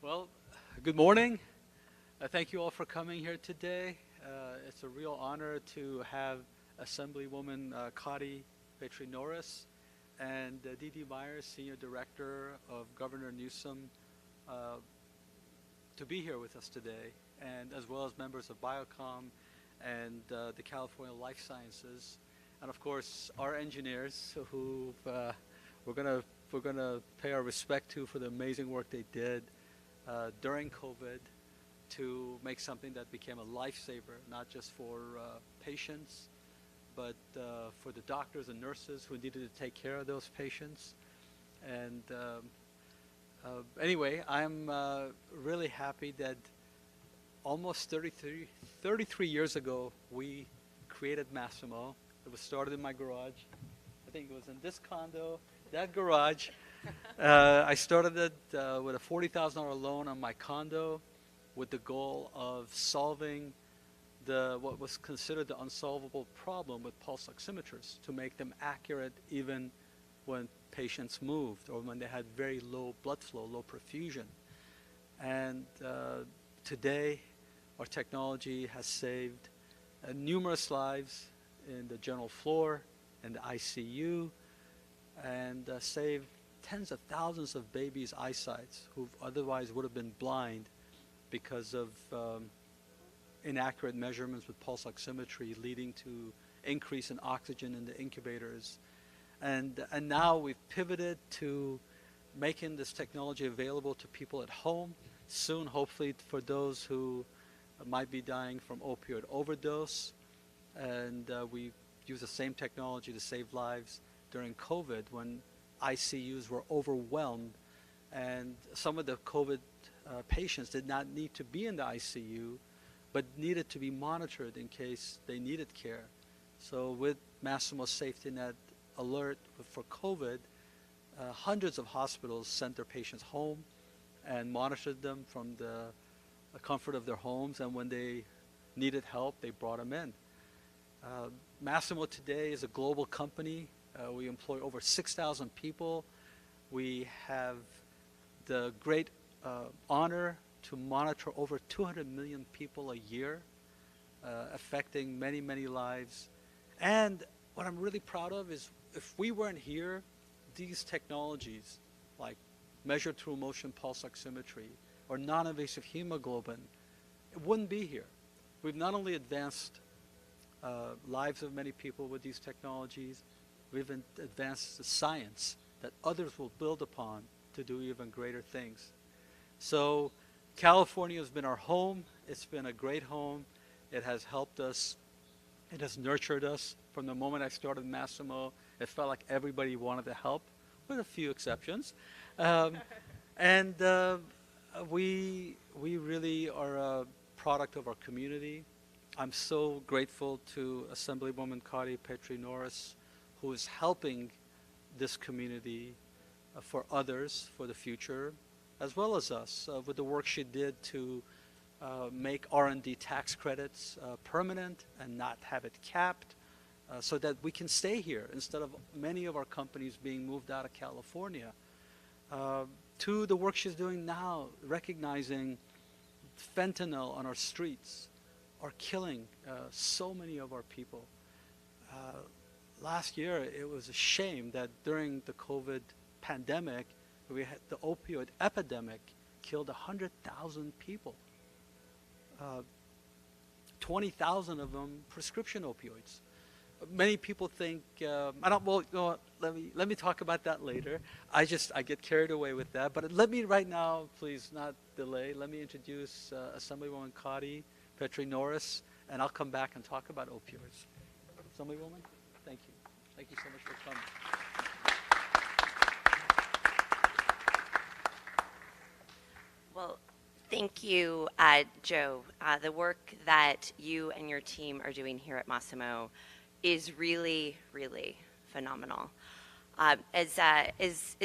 Well, good morning. Thank you all for coming here today. It's a real honor to have Assemblywoman Cottie Petrie-Norris and D.D. Meyers, Senior Director of Governor Newsom, to be here with us today, and as well as members of Biocom and the California Life Sciences, and of course our engineers who we're gonna pay our respect to for the amazing work they did during COVID to make something that became a lifesaver, not just for patients, but for the doctors and nurses who needed to take care of those patients. And anyway, I'm really happy that almost 33 years ago, we created Massimo. It was started in my garage. I think it was in this condo, that garage. I started it with a $40,000 loan on my condo with the goal of solving what was considered the unsolvable problem with pulse oximeters, to make them accurate even when patients moved or when they had very low blood flow, low perfusion. And today, our technology has saved numerous lives in the general floor and the ICU, and saved tens of thousands of babies' eyesight who otherwise would have been blind because of inaccurate measurements with pulse oximetry, leading to increase in oxygen in the incubators. And now we've pivoted to making this technology available to people at home, soon hopefully for those who might be dying from opioid overdose. And we use the same technology to save lives during COVID, when ICUs were overwhelmed and some of the COVID patients did not need to be in the ICU, but needed to be monitored in case they needed care. So with Massimo's Safety Net Alert for COVID, hundreds of hospitals sent their patients home and monitored them from the comfort of their homes, and when they needed help, they brought them in. Massimo today is a global company. We employ over 6,000 people. We have the great honor to monitor over 200 million people a year, affecting many, many lives. And what I'm really proud of is, if we weren't here, these technologies like measured through motion pulse oximetry or non-invasive hemoglobin, it wouldn't be here. We've not only advanced lives of many people with these technologies, we've advanced the science that others will build upon to do even greater things. So California has been our home. It's been a great home. It has helped us. It has nurtured us. From the moment I started Massimo, it felt like everybody wanted to help, with a few exceptions. And we really are a product of our community. I'm so grateful to Assemblywoman Cottie Petrie-Norris, who is helping this community for others for the future, as well as us, with the work she did to make R&D tax credits permanent and not have it capped, so that we can stay here instead of many of our companies being moved out of California. To the work she's doing now, recognizing fentanyl on our streets are killing so many of our people. Last year, it was a shame that during the COVID pandemic, we had the opioid epidemic killed 100,000 people. 20,000 of them prescription opioids. Many people think, well, you know, let me talk about that later. I get carried away with that. But let me right now, please not delay, let me introduce Assemblywoman Cottie Petrie-Norris, and I'll come back and talk about opioids. Assemblywoman, thank you. Thank you so much for coming. Well, thank you, Joe. The work that you and your team are doing here at Massimo is really, really phenomenal. As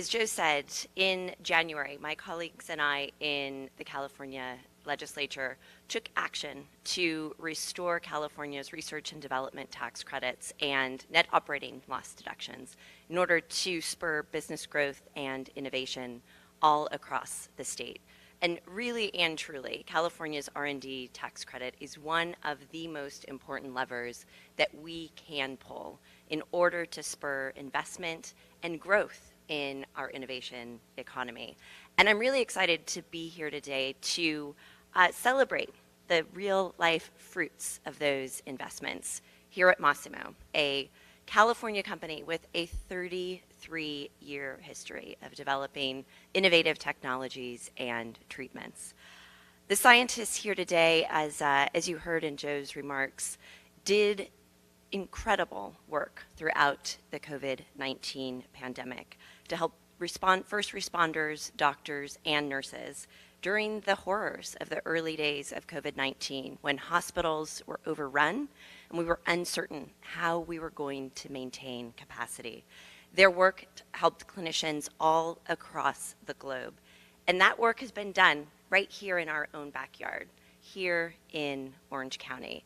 Joe said, in January, my colleagues and I in the California legislature took action to restore California's research and development tax credits and net operating loss deductions in order to spur business growth and innovation all across the state. And really and truly, California's R&D tax credit is one of the most important levers that we can pull in order to spur investment and growth in our innovation economy. And I'm really excited to be here today to celebrate the real-life fruits of those investments here at Massimo, a California company with a 33-year history of developing innovative technologies and treatments. The scientists here today, as you heard in Joe's remarks, did incredible work throughout the COVID-19 pandemic to help first responders, doctors, and nurses during the horrors of the early days of COVID-19 when hospitals were overrun and we were uncertain how we were going to maintain capacity. Their work helped clinicians all across the globe. And that work has been done right here in our own backyard, here in Orange County.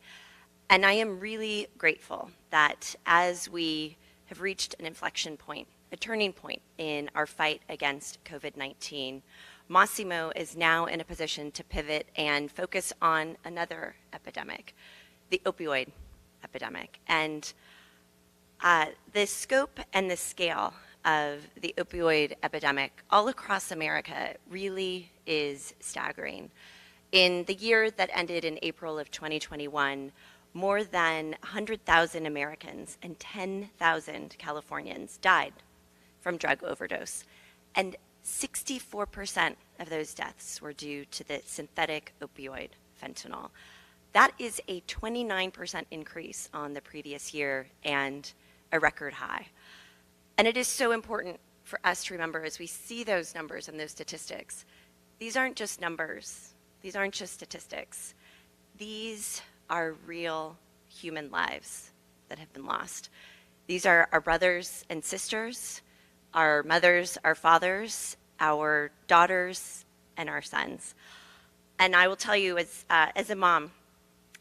And I am really grateful that as we have reached an inflection point, a turning point in our fight against COVID-19, Massimo is now in a position to pivot and focus on another epidemic, the opioid epidemic. And the scope and the scale of the opioid epidemic all across America really is staggering. In the year that ended in April of 2021, more than 100,000 Americans and 10,000 Californians died from drug overdose. And 64% of those deaths were due to the synthetic opioid fentanyl. That is a 29% increase on the previous year and a record high. And it is so important for us to remember as we see those numbers and those statistics, these aren't just numbers. These aren't just statistics. These are real human lives that have been lost. These are our brothers and sisters, our mothers, our fathers, our daughters, and our sons. And I will tell you, as a mom,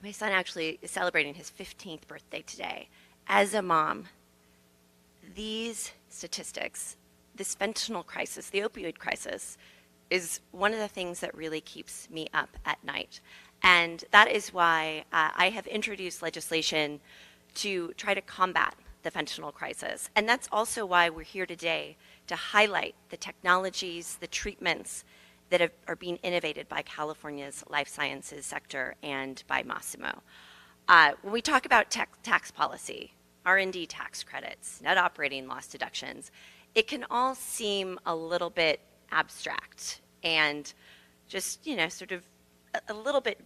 my son actually is celebrating his 15th birthday today. As a mom, these statistics, this fentanyl crisis, the opioid crisis, is one of the things that really keeps me up at night. And that is why I have introduced legislation to try to combat the fentanyl crisis. And that's also why we're here today to highlight the technologies, the treatments that are being innovated by California's life sciences sector and by Massimo. When we talk about tax policy, R&D tax credits, net operating loss deductions, it can all seem a little bit abstract and just, sort of a little bit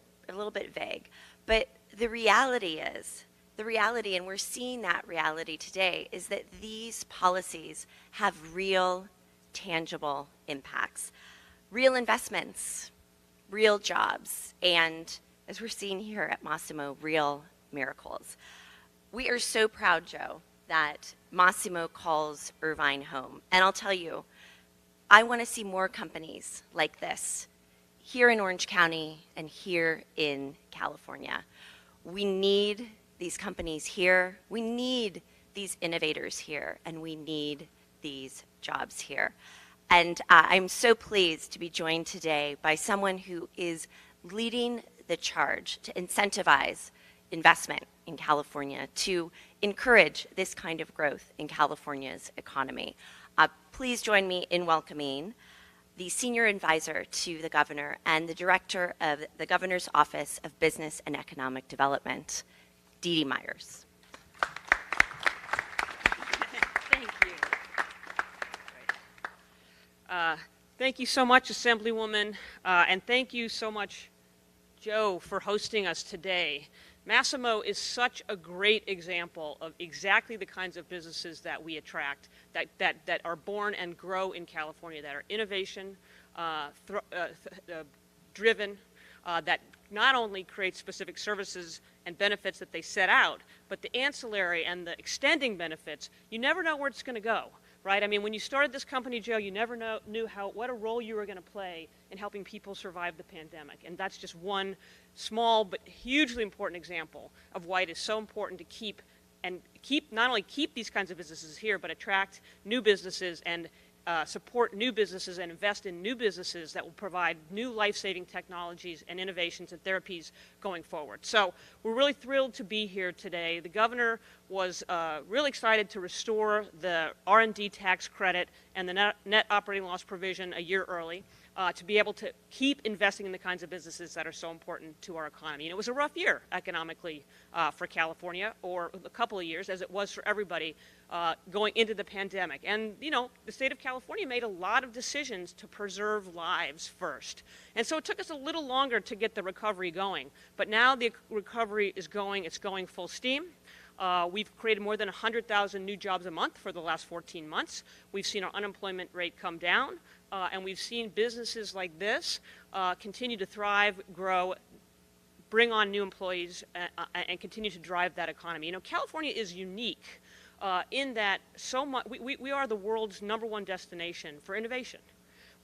vague. But the reality, and we're seeing that reality today, is that these policies have real, tangible impacts, real investments, real jobs, and as we're seeing here at Massimo, real miracles. We are so proud, Joe, that Massimo calls Irvine home. And I'll tell you, I want to see more companies like this here in Orange County and here in California. We need these companies here. We need these innovators here, and we need these jobs here. And I'm so pleased to be joined today by someone who is leading the charge to incentivize investment in California, to encourage this kind of growth in California's economy. Please join me in welcoming the Senior Advisor to the Governor and the Director of the Governor's Office of Business and Economic Development, Dee Meyers. Thank you. Thank you so much, Assemblywoman, and thank you so much, Joe, for hosting us today. Massimo is such a great example of exactly the kinds of businesses that we attract, that are born and grow in California, that are innovation driven, that not only create specific services and benefits that they set out, but the ancillary and the extending benefits, you never know where it's going to go, right? I mean, when you started this company, Joe, you never knew what a role you were going to play in helping people survive the pandemic. And that's just one small but hugely important example of why it is so important to keep not only keep these kinds of businesses here, but attract new businesses and support new businesses and invest in new businesses that will provide new life-saving technologies and innovations and therapies going forward. So we're really thrilled to be here today. The governor was really excited to restore the R&D tax credit and the net operating loss provision a year early. To be able to keep investing in the kinds of businesses that are so important to our economy. And it was a rough year economically for California, or a couple of years, as it was for everybody going into the pandemic. And, you know, the state of California made a lot of decisions to preserve lives first. And so it took us a little longer to get the recovery going. But now the recovery is going, it's going full steam. We've created more than 100,000 new jobs a month for the last 14 months. We've seen our unemployment rate come down. And we've seen businesses like this continue to thrive, grow, bring on new employees, and continue to drive that economy. You know, California is unique in that so much, we are the world's #1 destination for innovation.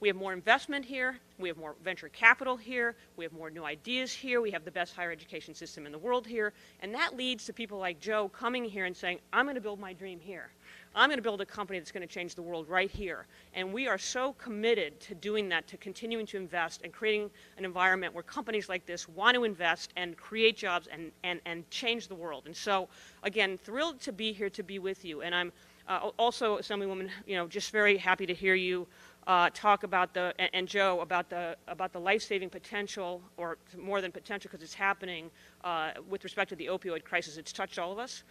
We have more investment here, we have more venture capital here, we have more new ideas here, we have the best higher education system in the world here, and that leads to people like Joe coming here and saying, I'm going to build my dream here. I'm going to build a company that's going to change the world right here. And we are so committed to doing that, to continuing to invest and creating an environment where companies like this want to invest and create jobs and change the world. And so, again, thrilled to be here to be with you. And I'm also, Assemblywoman, you know, just very happy to hear you talk about and Joe, about the life-saving potential, or more than potential because it's happening with respect to the opioid crisis. It's touched all of us.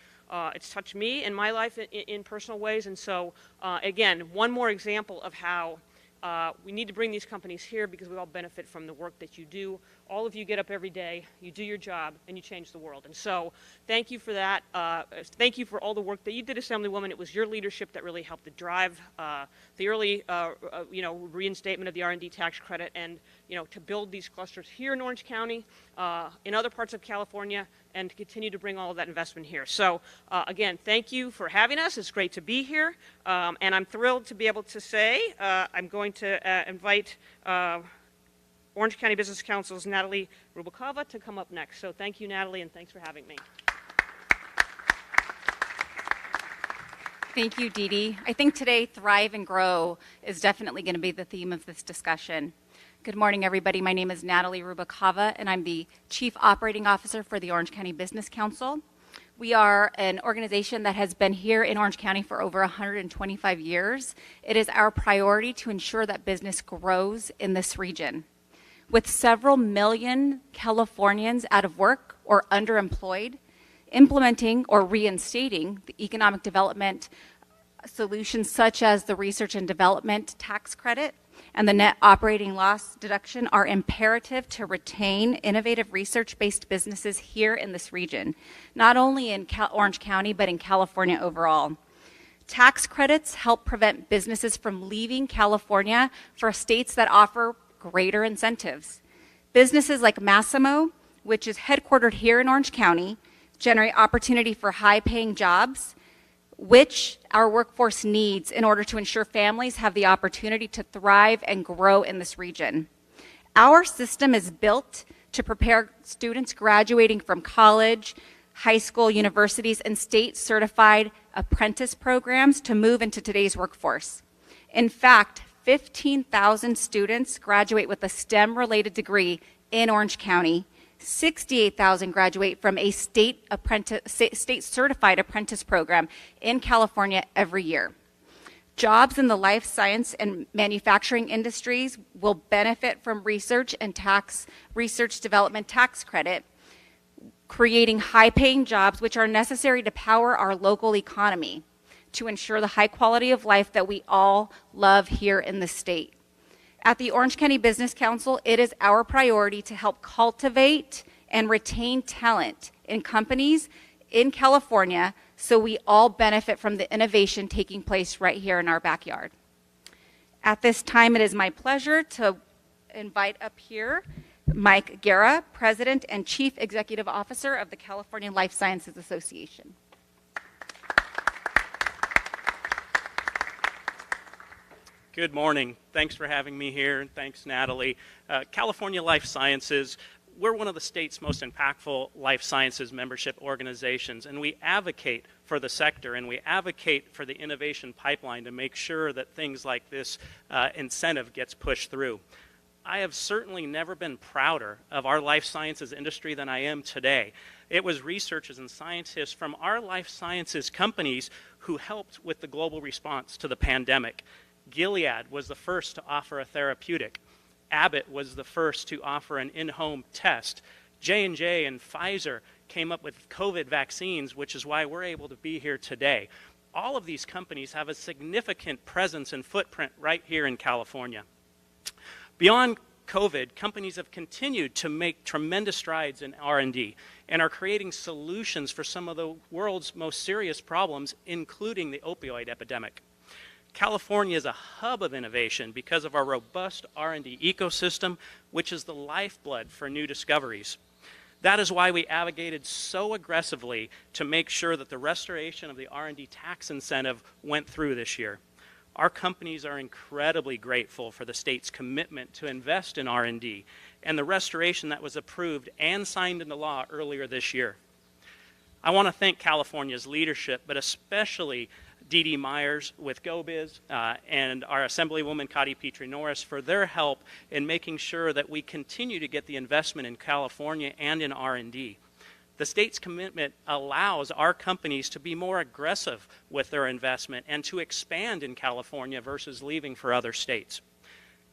It's touched me in my life in personal ways. And so, again, one more example of how we need to bring these companies here because we all benefit from the work that you do. All of you get up every day, you do your job, and you change the world. And so thank you for that. Thank you for all the work that you did, Assemblywoman. It was your leadership that really helped to drive the early you know, reinstatement of the R&D tax credit and, you know, to build these clusters here in Orange County, in other parts of California, and to continue to bring all of that investment here. So again, thank you for having us. It's great to be here. And I'm thrilled to be able to say I'm going to invite Orange County Business Council's Natalie Rubakova to come up next. So thank you, Natalie, and thanks for having me. Thank you, Dee Dee. I think today, Thrive and Grow is definitely going to be the theme of this discussion. Good morning, everybody. My name is Natalie Rubakova, and I'm the Chief Operating Officer for the Orange County Business Council. We are an organization that has been here in Orange County for over 125 years. It is our priority to ensure that business grows in this region. With several million Californians out of work or underemployed, implementing or reinstating the economic development solutions such as the research and development tax credit and the net operating loss deduction are imperative to retain innovative research-based businesses here in this region, not only in Orange County, but in California overall. Tax credits help prevent businesses from leaving California for states that offer greater incentives. Businesses like Massimo, which is headquartered here in Orange County, generate opportunity for high-paying jobs, which our workforce needs in order to ensure families have the opportunity to thrive and grow in this region. Our system is built to prepare students graduating from college, high school, universities, and state-certified apprentice programs to move into today's workforce. In fact, 15,000 students graduate with a STEM-related degree in Orange County. 68,000 graduate from a state-certified apprentice program in California every year. Jobs in the life science and manufacturing industries will benefit from research and research development tax credit, creating high-paying jobs which are necessary to power our local economy to ensure the high quality of life that we all love here in the state. At the Orange County Business Council, it is our priority to help cultivate and retain talent in companies in California so we all benefit from the innovation taking place right here in our backyard. At this time, it is my pleasure to invite up here Mike Guerra, President and Chief Executive Officer of the California Life Sciences Association. Good morning. Thanks for having me here, and thanks, Natalie. California Life Sciences, we're one of the state's most impactful life sciences membership organizations, and we advocate for the sector, and we advocate for the innovation pipeline to make sure that things like this incentive gets pushed through. I have certainly never been prouder of our life sciences industry than I am today. It was researchers and scientists from our life sciences companies who helped with the global response to the pandemic. Gilead was the first to offer a therapeutic. Abbott was the first to offer an in-home test. J&J and Pfizer came up with COVID vaccines, which is why we're able to be here today. All of these companies have a significant presence and footprint right here in California. Beyond COVID, companies have continued to make tremendous strides in R&D and are creating solutions for some of the world's most serious problems, including the opioid epidemic. California is a hub of innovation because of our robust R&D ecosystem, which is the lifeblood for new discoveries. That is why we advocated so aggressively to make sure that the restoration of the R&D tax incentive went through this year. Our companies are incredibly grateful for the state's commitment to invest in R&D and the restoration that was approved and signed into law earlier this year. I want to thank California's leadership, but especially Dee Meyers with GO-Biz and our Assemblywoman Cottie Petrie-Norris for their help in making sure that we continue to get the investment in California and in R&D. The state's commitment allows our companies to be more aggressive with their investment and to expand in California versus leaving for other states.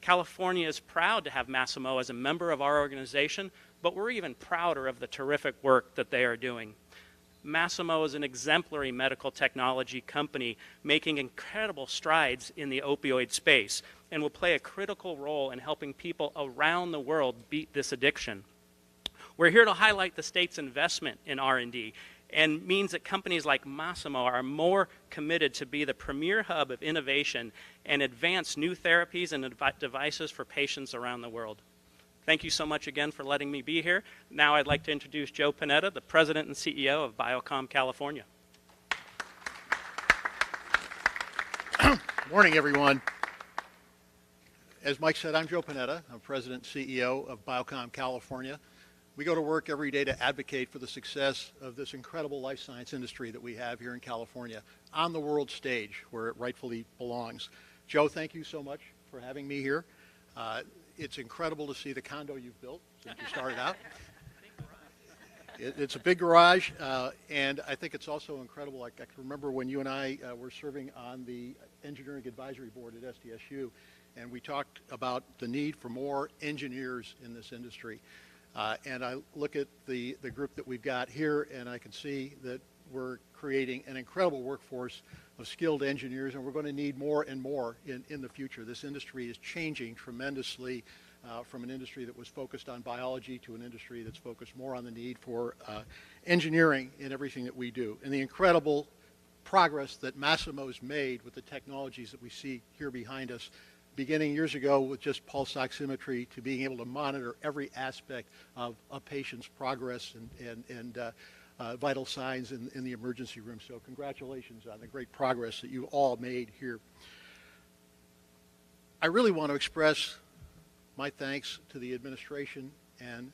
California is proud to have Masimo as a member of our organization, but we're even prouder of the terrific work that they are doing. Masimo is an exemplary medical technology company making incredible strides in the opioid space and will play a critical role in helping people around the world beat this addiction. We're here to highlight the state's investment in R&D and means that companies like Masimo are more committed to be the premier hub of innovation and advance new therapies and devices for patients around the world. Thank you so much again for letting me be here. Now I'd like to introduce Joe Panetta, the President and CEO of Biocom California. Morning, everyone. As Mike said, I'm Joe Panetta. I'm President and CEO of Biocom California. We go to work every day to advocate for the success of this incredible life science industry that we have here in California on the world stage where it rightfully belongs. Joe, thank you so much for having me here. It's incredible to see the condo you've built since you started out. It's a big garage, and I think it's also incredible. I can remember when you and I were serving on the Engineering Advisory Board at SDSU, and we talked about the need for more engineers in this industry. And I look at the group that we've got here, and I can see that we're creating an incredible workforce of skilled engineers, and we're going to need more and more in the future. This industry is changing tremendously from an industry that was focused on biology to an industry that's focused more on the need for engineering in everything that we do. And the incredible progress that Masimo's made with the technologies that we see here behind us, beginning years ago with just pulse oximetry to being able to monitor every aspect of a patient's progress and vital signs in the emergency room. So congratulations on the great progress that you all made here. I really want to express my thanks to the administration and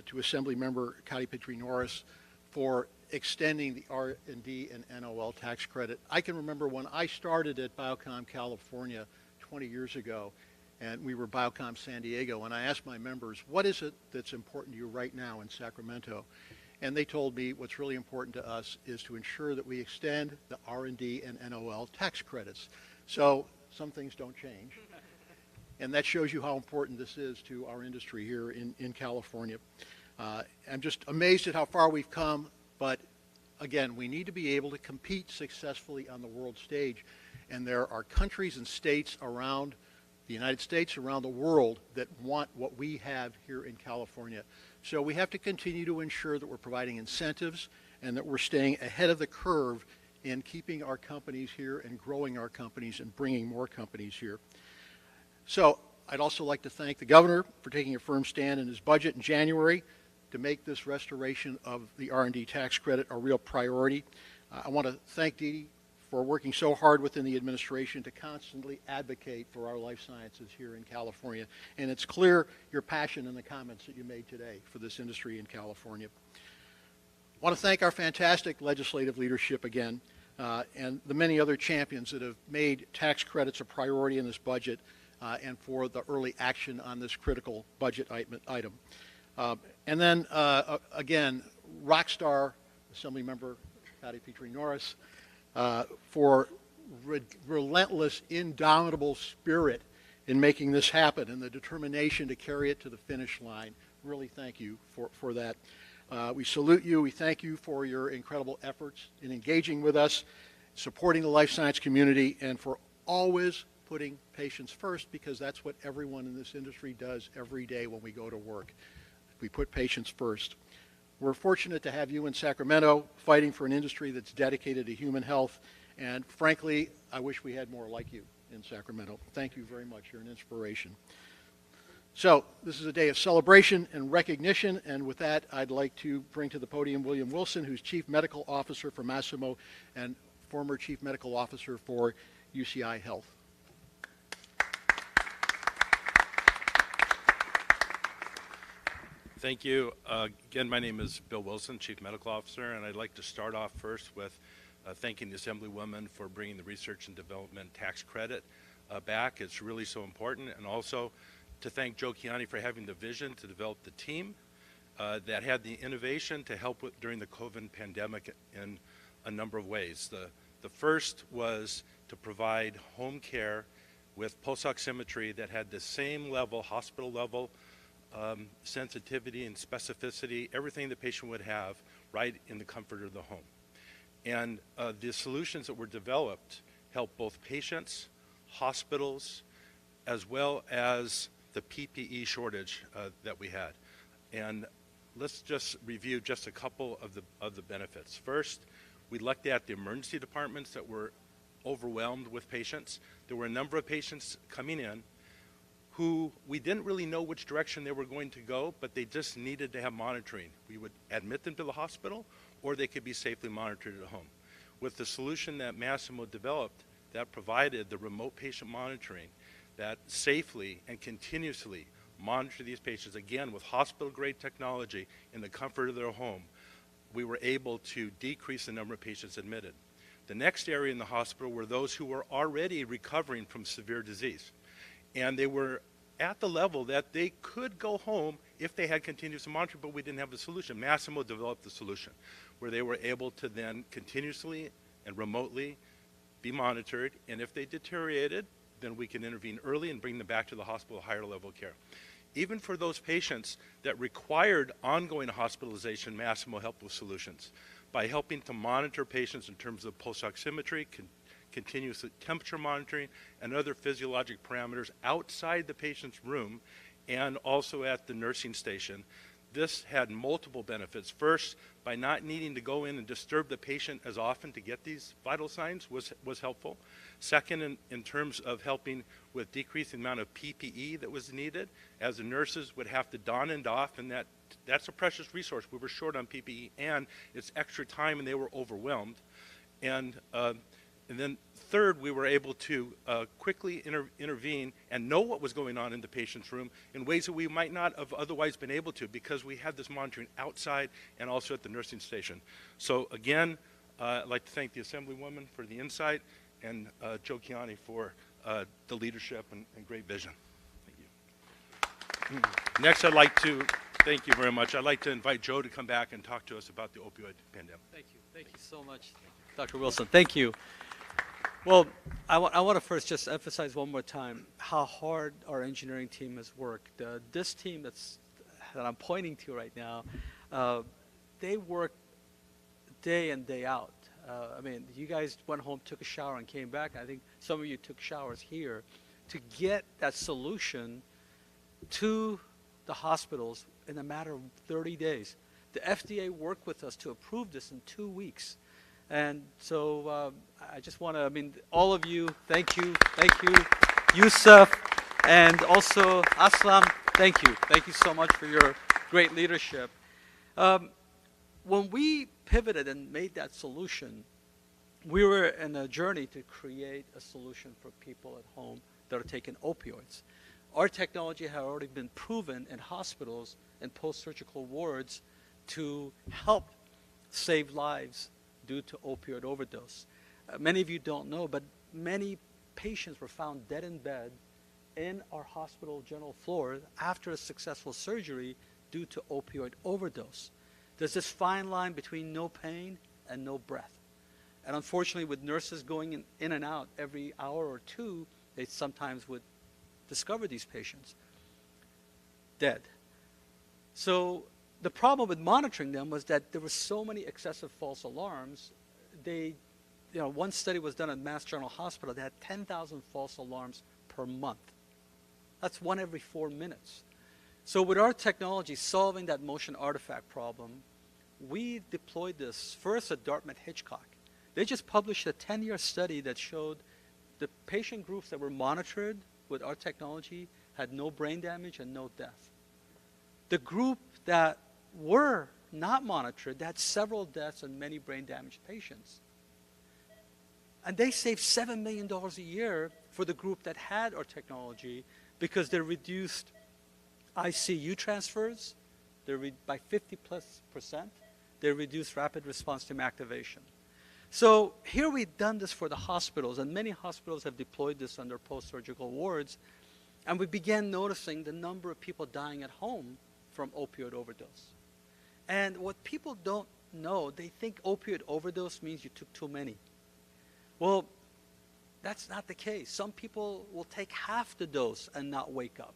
to Assemblymember Cottie Petrie-Norris for extending the R&D and NOL tax credit. I can remember when I started at Biocom California 20 years ago, and we were Biocom San Diego, and I asked my members, what is it that's important to you right now in Sacramento? And they told me what's really important to us is to ensure that we extend the R&D and NOL tax credits. So some things don't change. And that shows you how important this is to our industry here in California. I'm just amazed at how far we've come, but again, we need to be able to compete successfully on the world stage. And there are countries and states around the United States, around the world, that want what we have here in California. So we have to continue to ensure that we're providing incentives and that we're staying ahead of the curve in keeping our companies here and growing our companies and bringing more companies here. So I'd also like to thank the governor for taking a firm stand in his budget in January to make this restoration of the R&D tax credit a real priority. I want to thank Dee for working so hard within the administration to constantly advocate for our life sciences here in California. And it's clear your passion in the comments that you made today for this industry in California. I want to thank our fantastic legislative leadership again, and the many other champions that have made tax credits a priority in this budget, and for the early action on this critical budget item. And then, again, rockstar Assemblymember Cottie Petrie-Norris for relentless, indomitable spirit in making this happen and the determination to carry it to the finish line. Really thank you for that. We salute you. We thank you for your incredible efforts in engaging with us, supporting the life science community, and for always putting patients first, because that's what everyone in this industry does every day when we go to work. We put patients first. We're fortunate to have you in Sacramento fighting for an industry that's dedicated to human health, and frankly, I wish we had more like you in Sacramento. Thank you very much. You're an inspiration. So this is a day of celebration and recognition, and with that, I'd like to bring to the podium William Wilson, who's Chief Medical Officer for Massimo and former Chief Medical Officer for UCI Health. Thank you. Again, my name is Bill Wilson, Chief Medical Officer, and I'd like to start off first with thanking the Assemblywoman for bringing the Research and Development Tax Credit back. It's really so important, and also to thank Joe Chiani for having the vision to develop the team that had the innovation to help with during the COVID pandemic in a number of ways. The first was to provide home care with pulse oximetry that had the same level, hospital level, sensitivity and specificity, everything the patient would have right in the comfort of the home. And the solutions that were developed help both patients, hospitals, as well as the PPE shortage that we had. And let's just review just a couple of the benefits. First, we looked at the emergency departments that were overwhelmed with patients. There were a number of patients coming in who we didn't really know which direction they were going to go, but they just needed to have monitoring. We would admit them to the hospital, or they could be safely monitored at home. With the solution that Massimo developed that provided the remote patient monitoring that safely and continuously monitor these patients, again, with hospital-grade technology in the comfort of their home, we were able to decrease the number of patients admitted. The next area in the hospital were those who were already recovering from severe disease. And they were at the level that they could go home if they had continuous monitoring, but we didn't have the solution. Massimo developed the solution where they were able to then continuously and remotely be monitored, and if they deteriorated, then we can intervene early and bring them back to the hospital, higher level of care. Even for those patients that required ongoing hospitalization, Massimo helped with solutions by helping to monitor patients in terms of pulse oximetry, continuous temperature monitoring, and other physiologic parameters outside the patient's room and also at the nursing station. This had multiple benefits. First, by not needing to go in and disturb the patient as often to get these vital signs was helpful. Second, in terms of helping with decreasing the amount of PPE that was needed, as the nurses would have to don and doff, and that's a precious resource. We were short on PPE, and it's extra time, and they were overwhelmed. And then third, we were able to quickly intervene and know what was going on in the patient's room in ways that we might not have otherwise been able to because we had this monitoring outside and also at the nursing station. So again, I'd like to thank the Assemblywoman for the insight and Joe Chiani for the leadership and great vision. Thank you. Next, thank you very much. I'd like to invite Joe to come back and talk to us about the opioid pandemic. Thank you. Thank you so much, Dr. Wilson. Thank you. Well, I want to first just emphasize one more time how hard our engineering team has worked. This team that I'm pointing to right now, they work day in, day out. I mean, you guys went home, took a shower, and came back. I think some of you took showers here to get that solution to the hospitals in a matter of 30 days. The FDA worked with us to approve this in 2 weeks. And so I just want to, all of you, thank you, Yusuf, and also Aslam, thank you. Thank you so much for your great leadership. When we pivoted and made that solution, we were in a journey to create a solution for people at home that are taking opioids. Our technology had already been proven in hospitals and post-surgical wards to help saved lives due to opioid overdose. Many of you don't know, but many patients were found dead in bed in our hospital general floor after a successful surgery due to opioid overdose. There's this fine line between no pain and no breath. And unfortunately, with nurses going in and out every hour or two, they sometimes would discover these patients dead. So the problem with monitoring them was that there were so many excessive false alarms. One study was done at Mass General Hospital. They had 10,000 false alarms per month. That's 1 every 4 minutes. So with our technology solving that motion artifact problem, we deployed this first at Dartmouth-Hitchcock. They just published a 10-year study that showed the patient groups that were monitored with our technology had no brain damage and no death. The group that were not monitored, they had several deaths and many brain damaged patients. And they saved $7 million a year for the group that had our technology because they reduced ICU transfers by 50+%. They reduced rapid response team activation. So here we've done this for the hospitals, and many hospitals have deployed this on their post-surgical wards, and we began noticing the number of people dying at home from opioid overdose. And what people don't know, they think opioid overdose means you took too many. Well, that's not the case. Some people will take half the dose and not wake up.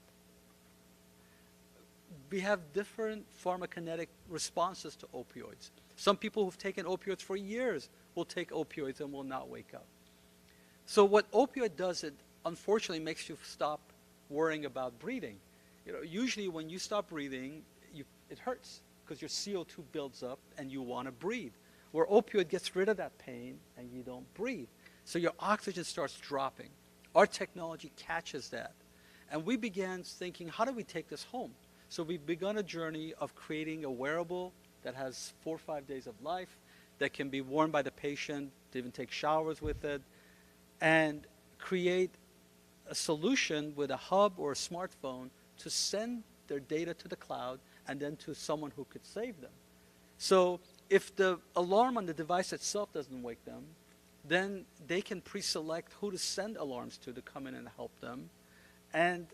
We have different pharmacokinetic responses to opioids. Some people who've taken opioids for years will take opioids and will not wake up. So what opioid does, it unfortunately makes you stop worrying about breathing. Usually when you stop breathing, it hurts because your CO2 builds up and you want to breathe. Where opioid gets rid of that pain and you don't breathe. So your oxygen starts dropping. Our technology catches that. And we began thinking, how do we take this home? So we've begun a journey of creating a wearable that has 4 or 5 days of life, that can be worn by the patient, to even take showers with it, and create a solution with a hub or a smartphone to send their data to the cloud and then to someone who could save them. So if the alarm on the device itself doesn't wake them, then they can pre-select who to send alarms to come in and help them. And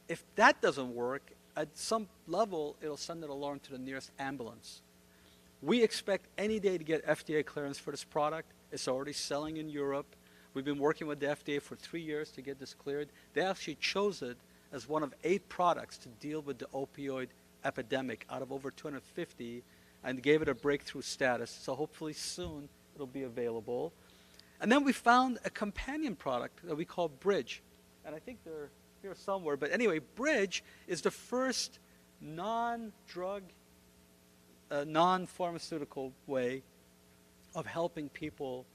if that doesn't work, at some level, it'll send an alarm to the nearest ambulance. We expect any day to get FDA clearance for this product. It's already selling in Europe. We've been working with the FDA for 3 years to get this cleared. They actually chose it as one of 8 products to deal with the opioid epidemic out of over 250, and gave it a breakthrough status. So hopefully soon it'll be available. And then we found a companion product that we call Bridge. And I think they're here somewhere. But anyway, Bridge is the first non-drug, non-pharmaceutical way of helping people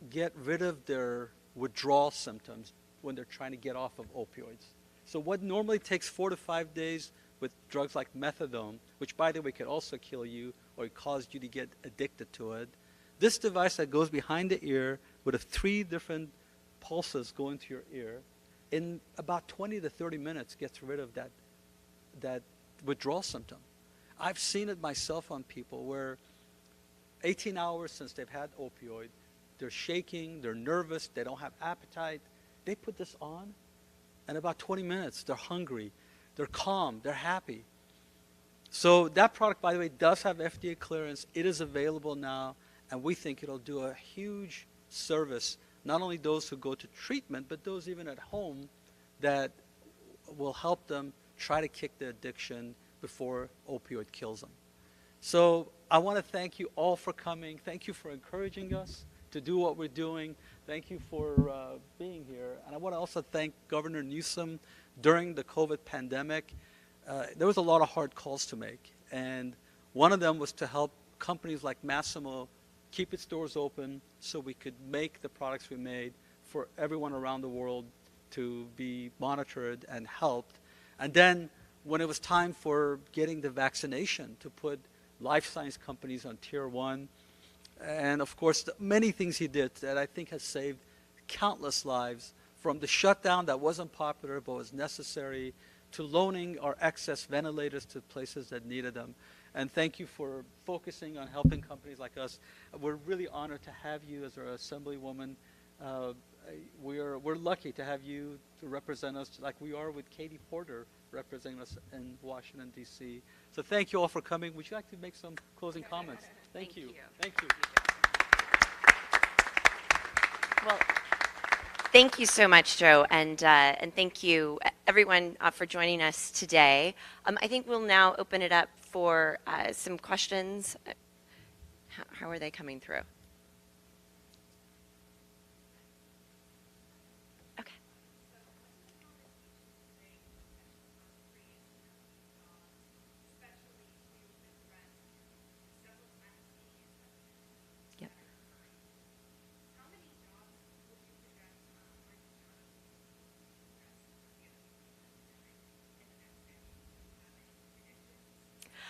get rid of their withdrawal symptoms when they're trying to get off of opioids. So what normally takes 4 to 5 days with drugs like methadone, which by the way could also kill you or cause you to get addicted to it, this device that goes behind the ear with 3 different pulses going to your ear, in about 20 to 30 minutes gets rid of that withdrawal symptom. I've seen it myself on people where 18 hours since they've had opioid, they're shaking, they're nervous, they don't have appetite. They put this on, and about 20 minutes, they're hungry, they're calm, they're happy. So that product, by the way, does have FDA clearance. It is available now, and we think it'll do a huge service, not only those who go to treatment, but those even at home that will help them try to kick the addiction before opioid kills them. So I want to thank you all for coming. Thank you for encouraging us to do what we're doing. Thank you for being here. And I want to also thank Governor Newsom. During the COVID pandemic, there was a lot of hard calls to make. And one of them was to help companies like Masimo keep its doors open so we could make the products we made for everyone around the world to be monitored and helped. And then when it was time for getting the vaccination, to put life science companies on tier 1, and of course many things he did that I think has saved countless lives, from the shutdown that wasn't popular but was necessary, to loaning our excess ventilators to places that needed them. And thank you for focusing on helping companies like us. We're really honored to have you as our Assemblywoman. We're lucky to have you to represent us like we are with Katie Porter representing us in Washington, D.C. So thank you all for coming. Would you like to make some closing comments? Thank you. Thank you. Well, thank you so much, Joe, and thank you, everyone, for joining us today. I think we'll now open it up for some questions. How are they coming through?